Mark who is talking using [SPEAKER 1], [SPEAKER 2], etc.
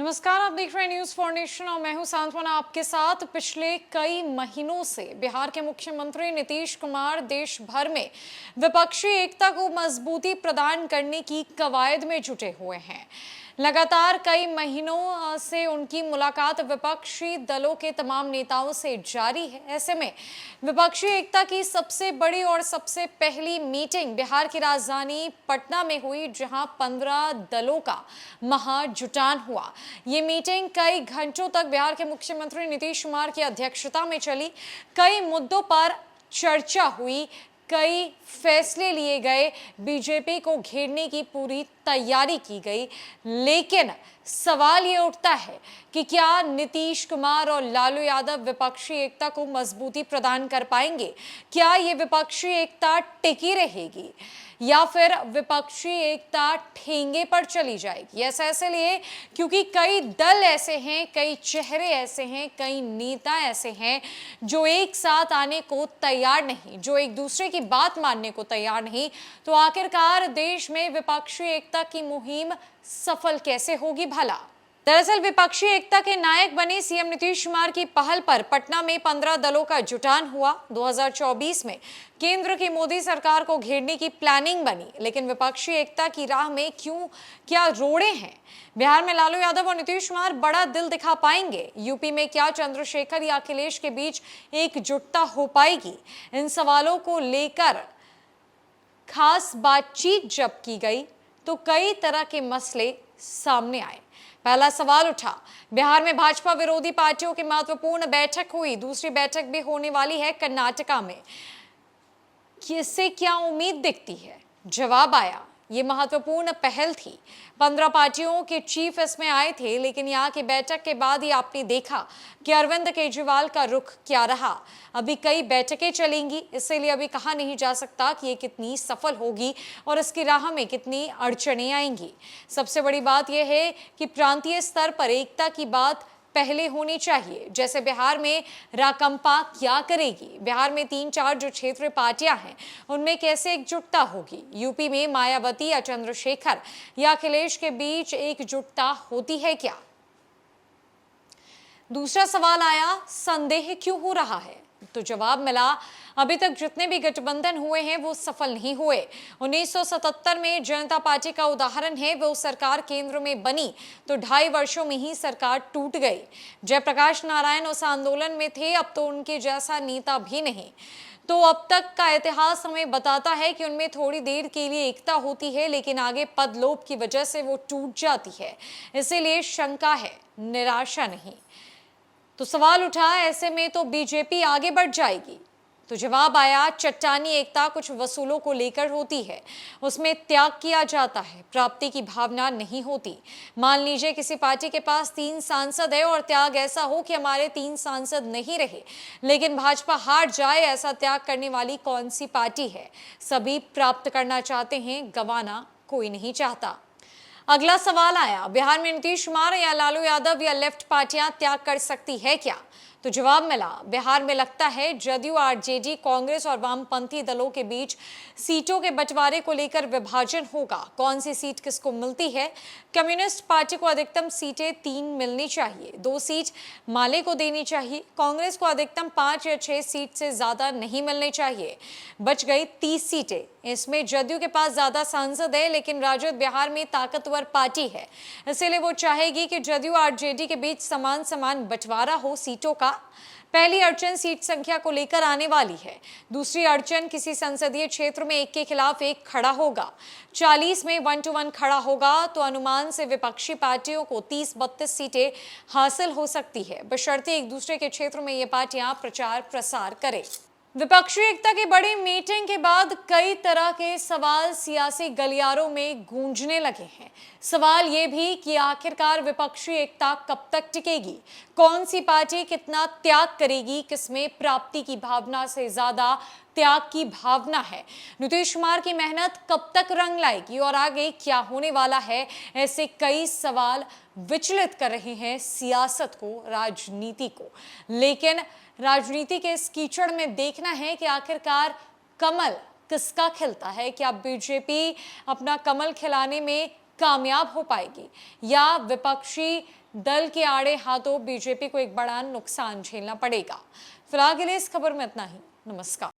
[SPEAKER 1] नमस्कार, आप देख रहे हैं न्यूज फॉर नेशन और मैं हूं सांत्वना आपके साथ। पिछले कई महीनों से बिहार के मुख्यमंत्री नीतीश कुमार देश भर में विपक्षी एकता को मजबूती प्रदान करने की कवायद में जुटे हुए हैं। लगातार कई महीनों से उनकी मुलाकात विपक्षी दलों के तमाम नेताओं से जारी है। ऐसे में विपक्षी एकता की सबसे बड़ी और सबसे पहली मीटिंग बिहार की राजधानी पटना में हुई, जहां 15 दलों का महाजुटान हुआ। ये मीटिंग कई घंटों तक बिहार के मुख्यमंत्री नीतीश कुमार की अध्यक्षता में चली। कई मुद्दों पर चर्चा हुई, कई फैसले लिए गए, बीजेपी को घेरने की पूरी तैयारी की गई। लेकिन सवाल ये उठता है कि क्या नीतीश कुमार और लालू यादव विपक्षी एकता को मजबूती प्रदान कर पाएंगे? क्या ये विपक्षी एकता टिकी रहेगी या फिर विपक्षी एकता ठेंगे पर चली जाएगी? ऐसा इसलिए क्योंकि कई दल ऐसे हैं, कई चेहरे ऐसे हैं, कई नेता ऐसे हैं जो एक साथ आने को तैयार नहीं, जो एक दूसरे की बात मानने को तैयार नहीं। तो आखिरकार देश में विपक्षी एकता की मुहिम सफल कैसे होगी भला? दरअसल विपक्षी एकता के नायक बने सीएम नीतीश कुमार की पहल पर पटना में 15 दलों का जुटान हुआ। 2024 में केंद्र की मोदी सरकार को घेरने की प्लानिंग बनी, लेकिन विपक्षी एकता की राह में क्या रोड़े हैं? बिहार में लालू यादव और नीतीश कुमार बड़ा दिल दिखा पाएंगे? यूपी में क्या चंद्रशेखर या अखिलेश के बीच एकजुटता हो पाएगी? इन सवालों को लेकर खास बातचीत जब की गई तो कई तरह के मसले सामने आए। पहला सवाल उठा, बिहार में भाजपा विरोधी पार्टियों की महत्वपूर्ण बैठक हुई, दूसरी बैठक भी होने वाली है कर्नाटका में। इससे क्या उम्मीद दिखती है? जवाब आया, ये महत्वपूर्ण पहल थी। 15 पार्टियों के चीफ इसमें आए थे, लेकिन यहाँ की बैठक के बाद ही आपने देखा कि अरविंद केजरीवाल का रुख क्या रहा। अभी कई बैठकें चलेंगी, इसीलिए अभी कहा नहीं जा सकता कि ये कितनी सफल होगी और इसकी राह में कितनी अड़चनें आएंगी। सबसे बड़ी बात यह है कि प्रांतीय स्तर पर एकता की बात पहले होनी चाहिए। जैसे बिहार में राकंपा क्या करेगी, बिहार में 3-4 जो क्षेत्रीय पार्टियां हैं उनमें कैसे एकजुटता होगी, यूपी में मायावती या चंद्रशेखर या अखिलेश के बीच एकजुटता होती है क्या? दूसरा सवाल आया, संदेह क्यों हो रहा है? तो जवाब मिला, अभी तक जितने भी गठबंधन हुए हैं वो सफल नहीं हुए। 1977 में जनता पार्टी का उदाहरण है, वो सरकार केंद्र में बनी तो 2.5 वर्षों में ही सरकार टूट गई। जयप्रकाश नारायण उस आंदोलन में थे, अब तो उनके जैसा नेता भी नहीं। तो अब तक का इतिहास हमें बताता है कि उनमें थोड़ी देर के लिए एकता होती है, लेकिन आगे पद लोभ की वजह से वो टूट जाती है। इसीलिए शंका है, निराशा नहीं। तो सवाल उठा, ऐसे में तो बीजेपी आगे बढ़ जाएगी? तो जवाब आया, चट्टानी एकता कुछ वसूलों को लेकर होती है, उसमें त्याग किया जाता है, प्राप्ति की भावना नहीं होती। मान लीजिए किसी पार्टी के पास 3 सांसद है और त्याग ऐसा हो कि हमारे 3 सांसद नहीं रहे, लेकिन भाजपा हार जाए, ऐसा त्याग करने वाली कौन सी पार्टी है? सभी प्राप्त करना चाहते हैं, गंवाना कोई नहीं चाहता। अगला सवाल आया, बिहार में नीतीश कुमार या लालू यादव या लेफ्ट पार्टियां त्याग कर सकती है क्या? तो जवाब मिला, बिहार में लगता है जदयू, आरजेडी, कांग्रेस और वामपंथी दलों के बीच सीटों के बंटवारे को लेकर विभाजन होगा। कौन सी सीट किसको मिलती है? कम्युनिस्ट पार्टी को अधिकतम सीटें 3 मिलनी चाहिए, 2 सीट माले को देनी चाहिए। कांग्रेस को अधिकतम 5 या 6 सीट से ज्यादा नहीं मिलने चाहिए। बच गई 30 सीटें। इसमें जदयू के पास ज्यादा सांसद है, लेकिन राजद बिहार में ताकतवर पार्टी है, इसलिए वो चाहेगी कि जदयू आरजेडी के बीच समान समान बंटवारा हो सीटों का। पहली अड़चन सीट संख्या को लेकर आने वाली है। दूसरी अड़चन, किसी संसदीय क्षेत्र में एक के खिलाफ एक खड़ा होगा। 40 में 1 to 1 खड़ा होगा तो अनुमान से विपक्षी पार्टियों को 30-32 सीटें हासिल हो सकती है, बशर्ते एक दूसरे के क्षेत्र में ये पार्टियां प्रचार प्रसार करें। विपक्षी एकता की बड़ी मीटिंग के बाद कई तरह के सवाल सियासी गलियारों में गूंजने लगे हैं। सवाल ये भी कि आखिरकार विपक्षी एकता कब तक टिकेगी? कौन सी पार्टी कितना त्याग करेगी? किसमें प्राप्ति की भावना से ज्यादा त्याग की भावना है? नीतीश कुमार की मेहनत कब तक रंग लाएगी और आगे क्या होने वाला है? ऐसे कई सवाल विचलित कर रहे हैं सियासत को, राजनीति को। लेकिन राजनीति के इस कीचड़ में देखना है कि आखिरकार कमल किसका खिलता है। क्या बीजेपी अपना कमल खिलाने में कामयाब हो पाएगी या विपक्षी दल के आड़े हाथों बीजेपी को एक बड़ा नुकसान झेलना पड़ेगा। फिलहाल के लिए इस खबर में इतना ही। नमस्कार।